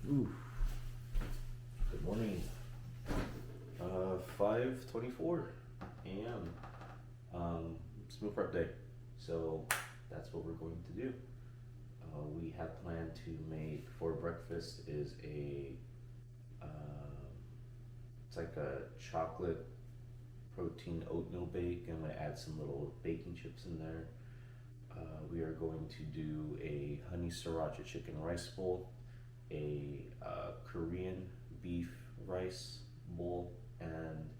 Ooh. Good morning. 5:24 a.m. It's meal prep day, so that's what we're going to do. We have planned to make for breakfast is it's like a chocolate protein oatmeal bake. I'm going to add some little baking chips in there. We are going to do a honey sriracha chicken rice bowl, a Korean beef rice bowl, and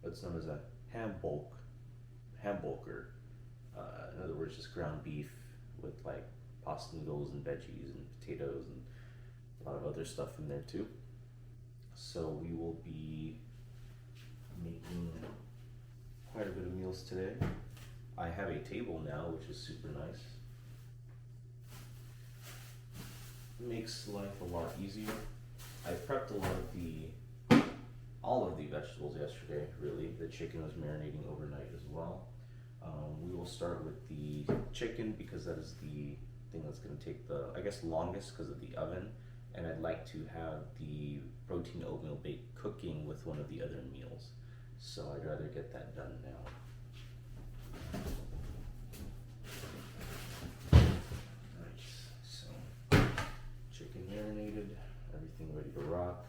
what's known as a HamBULKer. In other words, just ground beef with like pasta noodles and veggies and potatoes and a lot of other stuff in there too. So we will be making quite a bit of meals today. I have a table now, which is super nice. It makes life a lot easier. I prepped all of the vegetables yesterday, really. The chicken was marinating overnight as well. We will start with the chicken because that is the thing that's going to take the, I guess, longest because of the oven. And I'd like to have the protein oatmeal bake cooking with one of the other meals. So I'd rather get that done now. Nice. So, chicken marinated, everything ready to rock.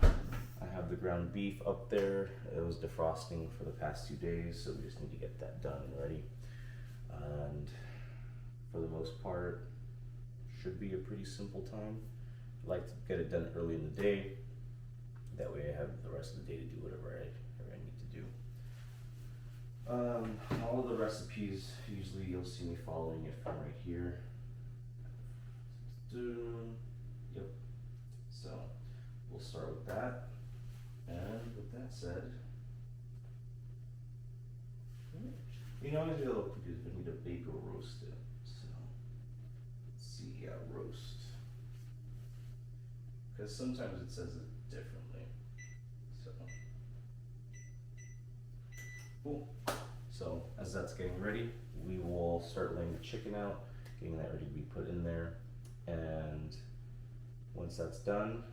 I have the ground beef up there. It was defrosting for the past 2 days, so we just need to get that done and ready. And for the most part, should be a pretty simple time. I like to get it done early in the day. That way I have the rest of the day to do whatever I need to do. All of the recipes, usually you'll see me following it from right here. Yep. So we'll start with that. And with that said, you know, I always get a little confused if I need to bake or roast it. So let's see, yeah, roast. Because sometimes it says it differently. So cool. So as that's getting ready, we will start laying the chicken out, getting that ready to be put in there. And once that's done,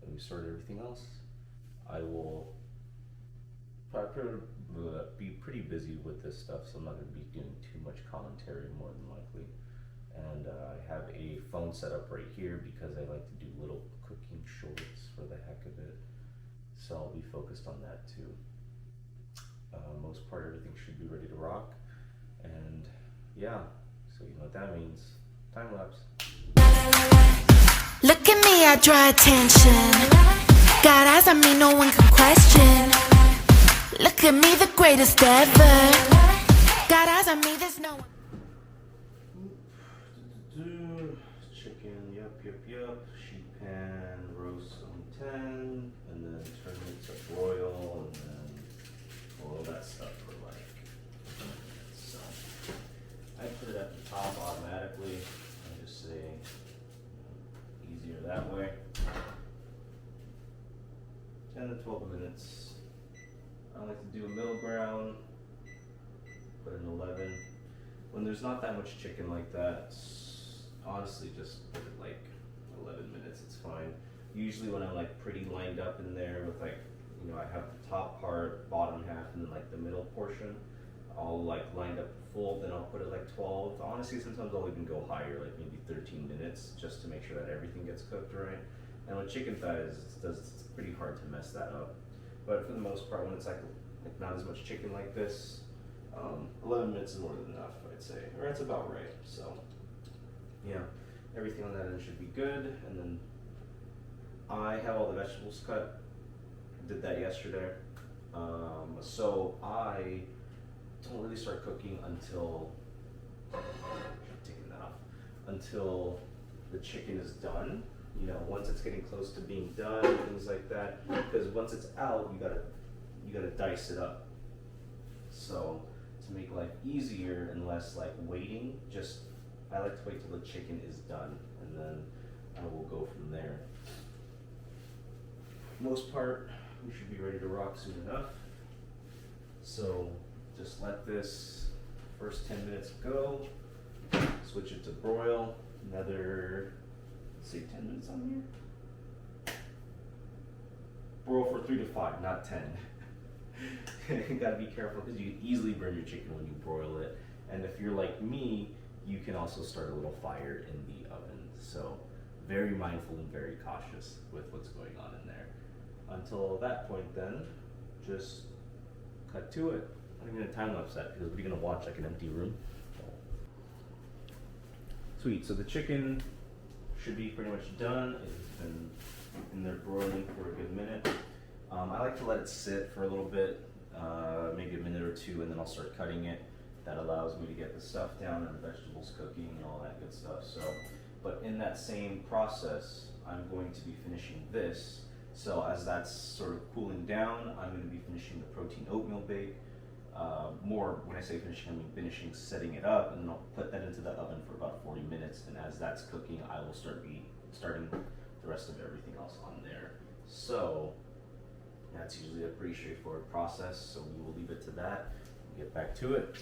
and we start everything else, I will probably be pretty busy with this stuff, so I'm not going to be doing too much commentary more than likely. And I have a phone set up right here because I like to do little cooking shorts for the heck of it. So I'll be focused on that too. Most part, everything should be ready to rock. And yeah, so you know what that means. Time lapse. Look at me, I draw attention. Got eyes on me, no one can question. Look at me, the greatest ever. Got eyes on me, there's no one. Chicken, yep. Sheet pan, roast on 10, and then turn it to broil, and then all that stuff for like. So I put it at the top automatically. I just say easier that way. 10 to 12 minutes. I like to do a middle ground, put an 11. When there's not that much chicken like that, honestly just put it like 11 minutes, it's fine. Usually when I'm like pretty lined up in there with like, you know, I have the top part, bottom half, and then like the middle portion, all like lined up full, then I'll put it like 12. Honestly, sometimes I'll even go higher, like maybe 13 minutes, just to make sure that everything gets cooked right. And with chicken thighs, it's pretty hard to mess that up. But for the most part, when it's like not as much chicken like this, 11 minutes is more than enough, I'd say, or that's about right. So yeah, everything on that end should be good. And then I have all the vegetables cut. Did that yesterday. So I don't really start cooking until until the chicken is done. You know, once it's getting close to being done, things like that. Because once it's out, you gotta dice it up. So to make life easier and less like waiting, I like to wait till the chicken is done, and then I will go from there. Most part, we should be ready to rock soon enough. So just let this first 10 minutes go, switch it to broil, another let's say 10 minutes on here. Broil for 3 to 5, not 10. You gotta be careful because you can easily burn your chicken when you broil it. And if you're like me, you can also start a little fire in the oven. So very mindful and very cautious with what's going on in there. Until that point then, just cut to it. I'm not even gonna time lapse that because what are you gonna watch, like an empty room? Sweet, so the chicken should be pretty much done. It's been in there broiling for a good minute. I like to let it sit for a little bit, maybe a minute or two, and then I'll start cutting it. That allows me to get the stuff down and the vegetables cooking and all that good stuff. So, but in that same process, I'm going to be finishing this. So as that's sort of cooling down, I'm going to be finishing the protein oatmeal bake. More, when I say finishing, I mean finishing setting it up, and then I'll put that into the oven for about 40 minutes. And as that's cooking, I will starting the rest of everything else on there. So that's usually a pretty straightforward process. So we will leave it to that. We'll get back to it.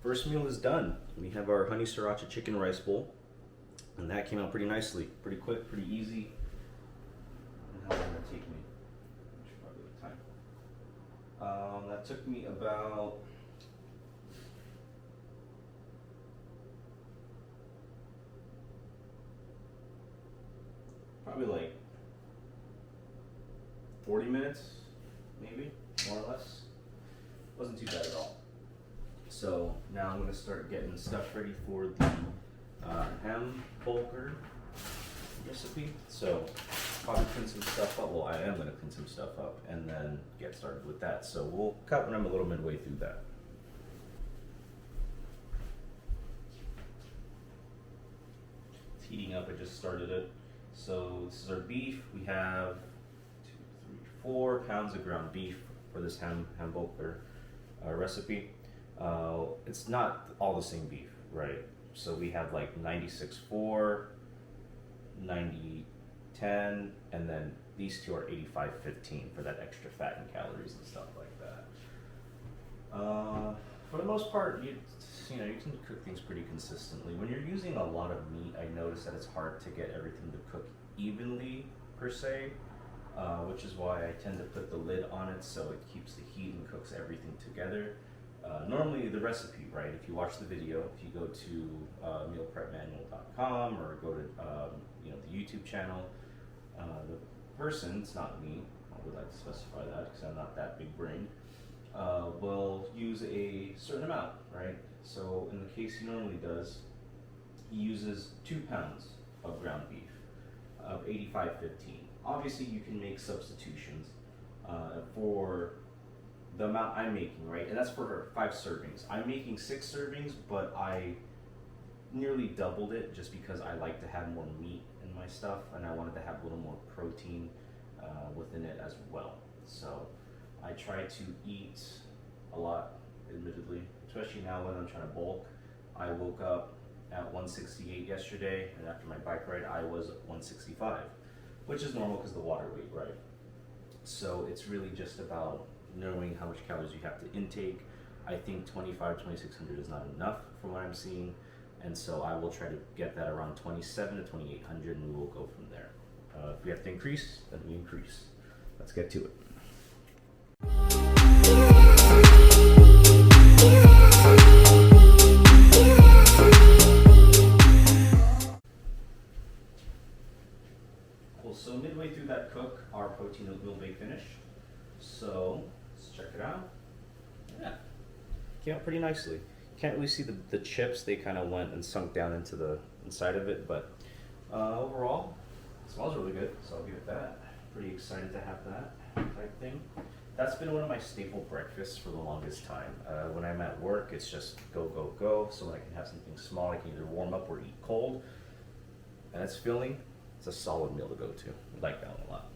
First meal is done. We have our honey sriracha chicken rice bowl, and that came out pretty nicely, pretty quick, pretty easy. And how long did that take me? I should probably look at time. That took me about probably like 40 minutes, maybe, more or less. Wasn't too bad at all. So now I'm going to start getting stuff ready for the HamBULKer recipe. So probably clean some stuff up. Well, I am going to clean some stuff up and then get started with that. So we'll cut when I'm a little midway through that. It's heating up. I just started it. So this is our beef. We have 2, 3, 4 pounds of ground beef for this HamBULKer recipe. It's not all the same beef, right? So we have like 96.4, 90.10, and then these two are 85.15 for that extra fat and calories and stuff like that. For the most part, you know, you can cook things pretty consistently. When you're using a lot of meat, I notice that it's hard to get everything to cook evenly per se, which is why I tend to put the lid on it so it keeps the heat and cooks everything together. Normally the recipe, right, if you watch the video, if you go to mealprepmanual.com or go to you know, the YouTube channel, the person, it's not me, I would like to specify that because I'm not that big brain, will use a certain amount, right? So in the case he normally does, he uses 2 pounds of ground beef of 85.15. Obviously you can make substitutions for the amount I'm making, right? And that's for 5 servings. I'm making 6 servings, but I nearly doubled it just because I like to have more meat in my stuff and I wanted to have a little more protein within it as well. So I try to eat a lot, admittedly, especially now when I'm trying to bulk. I woke up at 168 yesterday, and after my bike ride, I was 165, which is normal because the water weight, right? So it's really just about knowing how much calories you have to intake. I think 2,600 is not enough from what I'm seeing, and so I will try to get that around 27 to 2,800, and we will go from there. If we have to increase, then we increase. Let's get to it. Cool, so midway through that cook, our protein oatmeal bake finished. So let's check it out. Yeah, came out pretty nicely. Can't really see the chips. They kind of went and sunk down into the inside of it, but overall, it smells really good. So I'll give it that. Pretty excited to have that type thing. that's been one of my staple breakfasts for the longest time. When I'm at work, it's just go, go, go. So when I can have something small, I can either warm up or eat cold. And it's filling. It's a solid meal to go to. I like that one a lot.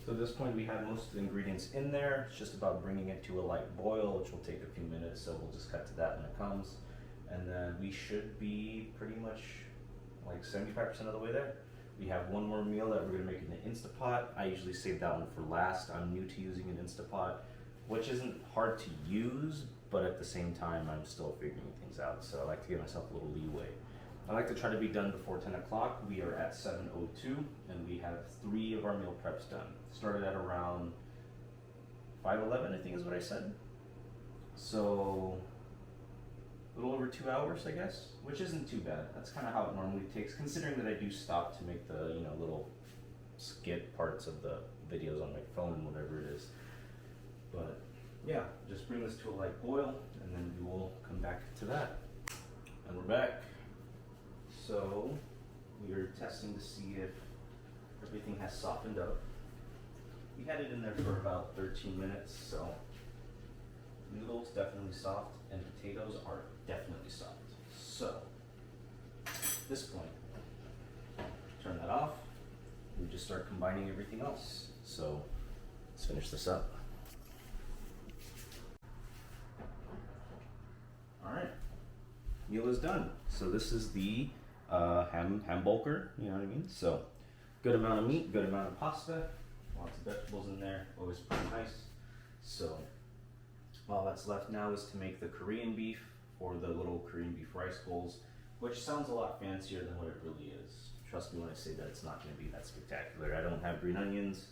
So at this point we have most of the ingredients in there. It's just about bringing it to a light boil, which will take a few minutes, so we'll just cut to that when it comes. And then we should be pretty much like 75% of the way there. We have one more meal that we're gonna make in the Instapot. I usually save that one for last. I'm new to using an Instapot, which isn't hard to use, but at the same time I'm still figuring things out, so I like to give myself a little leeway. I like to try to be done before 10 o'clock. We are at 7:02 and we have 3 of our meal preps done. Started at around 5:11, I think is what I said. So a little over 2 hours, I guess, which isn't too bad. That's kind of how it normally takes, considering that I do stop to make the, you know, little skit parts of the videos on my phone, whatever it is. But yeah, just bring this to a light boil and then we will come back to that. And we're back. So we are testing to see if everything has softened up. We had it in there for about 13 minutes, so noodles definitely soft and potatoes are definitely soft. So at this point, turn that off. We just start combining everything else. So let's finish this up. All right, meal is done. So this is the HamBULKer, you know what I mean? So good amount of meat, good amount of pasta, lots of vegetables in there, always pretty nice. So all that's left now is to make the Korean beef for the little Korean beef rice bowls, which sounds a lot fancier than what it really is. Trust me when I say that it's not going to be that spectacular. I don't have green onions.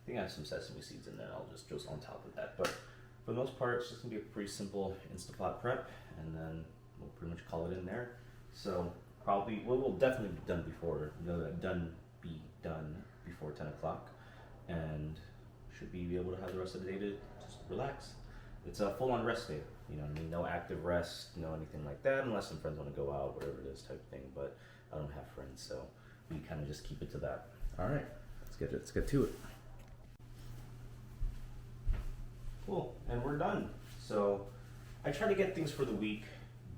I think I have some sesame seeds in there. I'll just drizzle on top of that. But for the most part, it's just going to be a pretty simple Instapot prep, and then we'll pretty much call it in there. So probably, well, we'll definitely be done before, done before 10 o'clock, and should be able to have the rest of the day to just relax. It's a full-on rest day, you know what I mean? No active rest, no anything like that, unless some friends want to go out, whatever it is type of thing, but I don't have friends, so we kind of just keep it to that. All right, let's get to it. Cool, and we're done. So I try to get things for the week.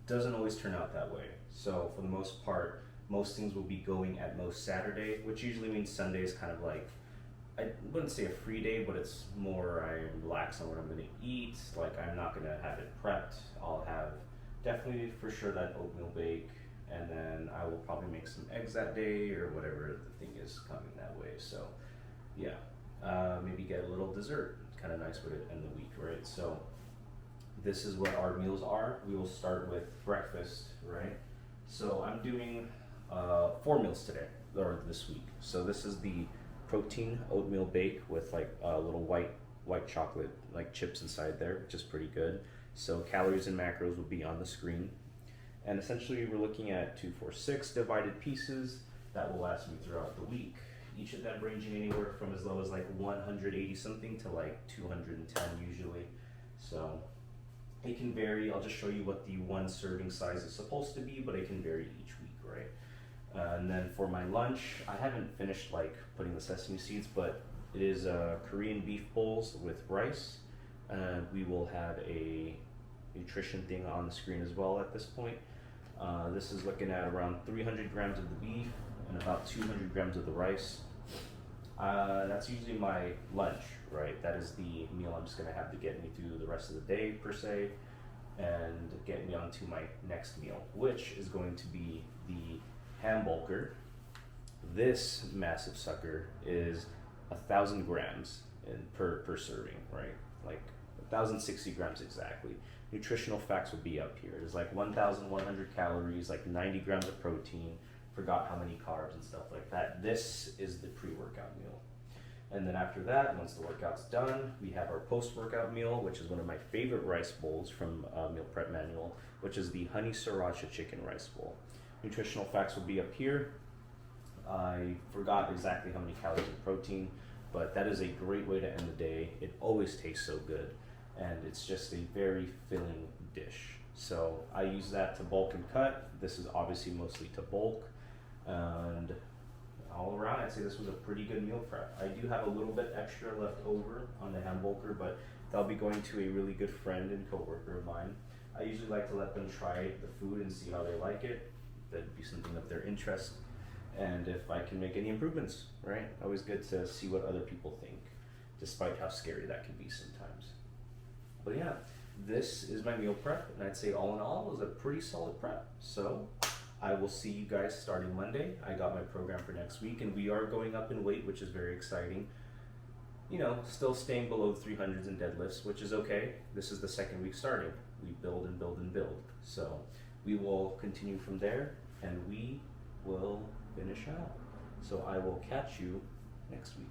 Doesn't always turn out that way. So for the most part, most things will be going at most Saturday, which usually means Sunday is kind of like, I wouldn't say a free day, but it's more I relax on what I'm going to eat. Like I'm not going to have it prepped. I'll have definitely for sure that oatmeal bake, and then I will probably make some eggs that day or whatever the thing is coming that way. So yeah, maybe get a little dessert. Kind of nice way to end the week, right? So this is what our meals are. We will start with breakfast, right? So I'm doing 4 meals today, or this week. So this is the protein oatmeal bake with like a little white chocolate like chips inside there, which is pretty good. So calories and macros will be on the screen. And essentially we're looking at 2, 4, 6 divided pieces that will last me throughout the week. Each of them ranging anywhere from as low as like 180 something to like 210 usually. So it can vary. I'll just show you what the one serving size is supposed to be, but it can vary each week, right? And then for my lunch, I haven't finished like putting the sesame seeds, but it is Korean beef bowls with rice. We will have a nutrition thing on the screen as well at this point. This is looking at around 300 grams of the beef and about 200 grams of the rice. That's usually my lunch, right? That is the meal I'm just gonna have to get me through the rest of the day per se, and get me onto my next meal, which is going to be the HamBULKer. This massive sucker is 1,000 grams per serving, right? Like 1,060 grams exactly. Nutritional facts will be up here. It's like 1,100 calories, like 90 grams of protein. Forgot how many carbs and stuff like that. This is the pre-workout meal. And then after that, once the workout's done, we have our post-workout meal, which is one of my favorite rice bowls from Meal Prep Manual, which is the honey sriracha chicken rice bowl. Nutritional facts will be up here. I forgot exactly how many calories of protein, But that is a great way to end the day. It always tastes so good, and it's just a very filling dish. So I use that to bulk and cut. This is obviously mostly to bulk, and all around I'd say this was a pretty good meal prep. I do have a little bit extra left over on the HamBULKer, but that'll be going to a really good friend and coworker of mine. I usually like to let them try the food and see how they like it. That'd be something of their interest, and if I can make any improvements, right? Always good to see what other people think, despite how scary that can be sometimes. But yeah, this is my meal prep, and I'd say all in all, it was a pretty solid prep. So I will see you guys starting Monday. I got my program for next week, and we are going up in weight, which is very exciting. You know, still staying below 300s in deadlifts, which is okay. This is the second week starting. We build and build and build. So we will continue from there, and we will finish out. So I will catch you next week.